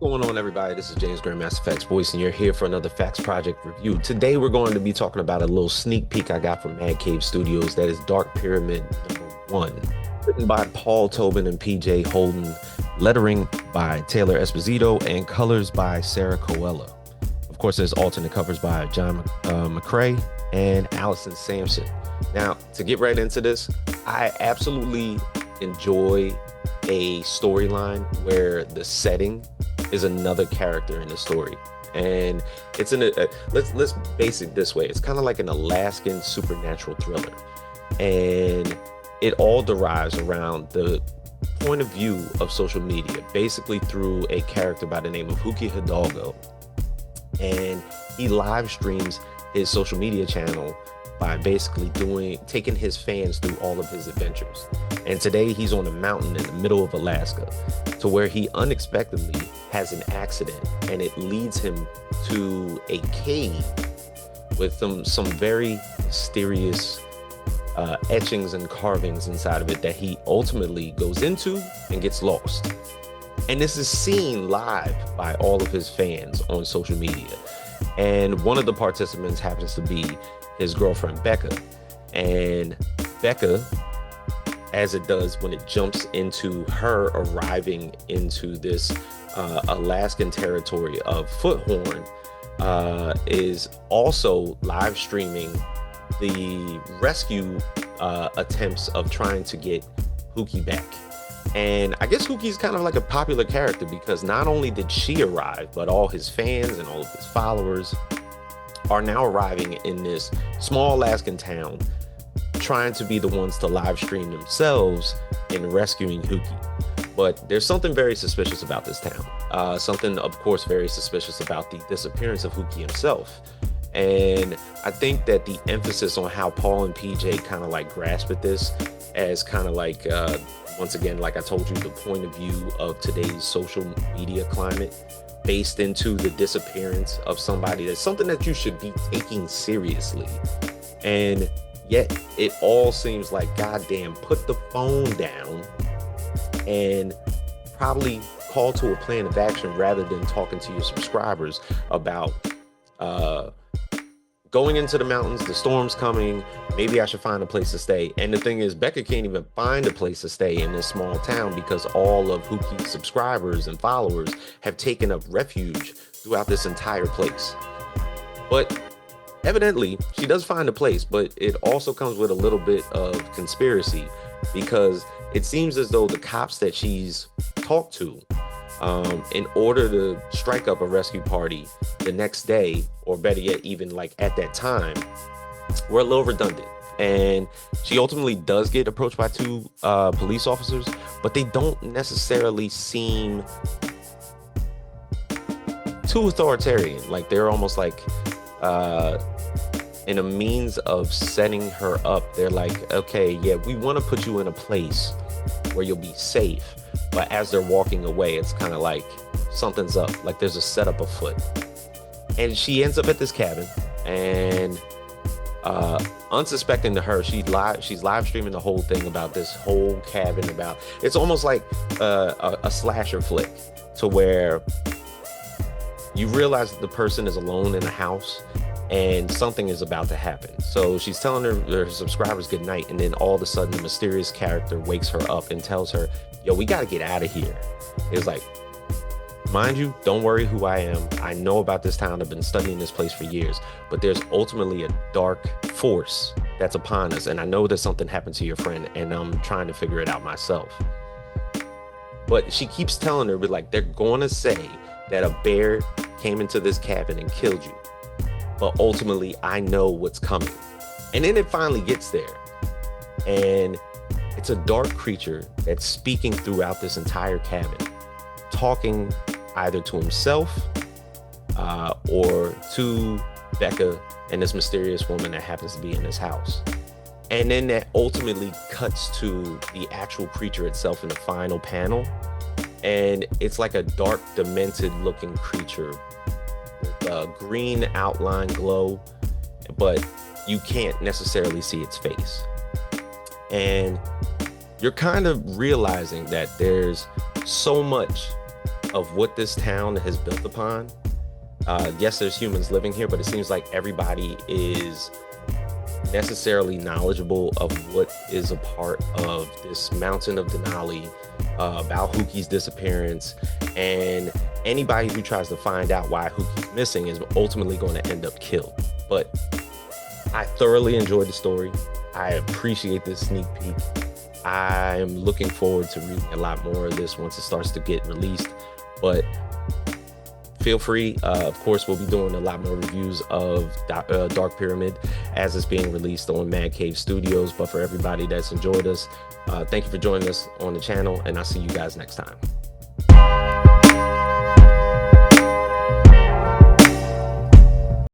Going on, everybody? This is James Grandmaster Facts Voice, and you're here for another Facts Project review. Today, we're going to be talking about a little sneak peek I got from Mad Cave Studios. That is Dark Pyramid #1, written by Paul Tobin and PJ Holden, lettering by Taylor Esposito, and colors by Sara Colella. Of course, there's alternate covers by John McCrae and Allison Sampson. Now, to get right into this, I absolutely enjoy a storyline where the setting is another character in the story, and it's in a let's base it this way. It's kind of like an Alaskan supernatural thriller, and it all derives around the point of view of social media, basically through a character by the name of Huki Hidalgo, and he live streams his social media channel by basically taking his fans through all of his adventures. And today he's on a mountain in the middle of Alaska, to where he unexpectedly has an accident, and it leads him to a cave with some very mysterious etchings and carvings inside of it that he ultimately goes into and gets lost. And this is seen live by all of his fans on social media. And one of the participants happens to be his girlfriend, Becca. And Becca, as it does when it jumps into her arriving into this Alaskan territory of Foothorn, is also live streaming the rescue attempts of trying to get Huki back. And I guess Huki's kind of like a popular character, because not only did she arrive, but all his fans and all of his followers are now arriving in this small Alaskan town, trying to be the ones to live stream themselves in rescuing Huki. But there's something very suspicious about this town. Something, of course, very suspicious about the disappearance of Huki himself. And I think that the emphasis on how Paul and PJ kind of like grasp at this as kind of like, once again, like I told you, the point of view of today's social media climate, based into the disappearance of somebody, that's something that you should be taking seriously. And yet it all seems like, goddamn, put the phone down and probably call to a plan of action rather than talking to your subscribers about going into the mountains, the storm's coming, maybe I should find a place to stay. And the thing is, Becca can't even find a place to stay in this small town because all of Huki's subscribers and followers have taken up refuge throughout this entire place. But evidently, she does find a place, but it also comes with a little bit of conspiracy, because it seems as though the cops that she's talked to, in order to strike up a rescue party the next day, or better yet, even like at that time, were a little redundant. And she ultimately does get approached by two police officers, but they don't necessarily seem too authoritarian. Like, they're almost like in a means of setting her up. They're like, okay, yeah, we want to put you in a place where you'll be safe. But as they're walking away, it's kind of like something's up, like there's a setup afoot. And she ends up at this cabin, and unsuspecting to her, she's live streaming the whole thing about this whole cabin. About, it's almost like a slasher flick, to where you realize that the person is alone in a house and something is about to happen. So she's telling her subscribers good night, and then all of a sudden the mysterious character wakes her up and tells her, yo, we got to get out of here. It's like, mind you, don't worry who I am. I know about this town. I've been studying this place for years, but there's ultimately a dark force that's upon us. And I know that something happened to your friend, and I'm trying to figure it out myself. But she keeps telling her, but like, they're going to say that a bear came into this cabin and killed you. But ultimately, I know what's coming. And then it finally gets there. And it's a dark creature that's speaking throughout this entire cabin, talking either to himself or to Becca and this mysterious woman that happens to be in this house. And then that ultimately cuts to the actual creature itself in the final panel. And it's like a dark, demented looking creature with a green outline glow, but you can't necessarily see its face. And you're kind of realizing that there's so much of what this town has built upon. Yes, there's humans living here, but it seems like everybody is necessarily knowledgeable of what is a part of this mountain of Denali, about Hookie's disappearance, and anybody who tries to find out why Hookie's missing is ultimately going to end up killed. But I thoroughly enjoyed the story. I appreciate this sneak peek. I'm looking forward to reading a lot more of this once it starts to get released. But feel free. Of course, we'll be doing a lot more reviews of Dark Pyramid as it's being released on Man Cave Studios. But for everybody that's enjoyed us, thank you for joining us on the channel, and I'll see you guys next time.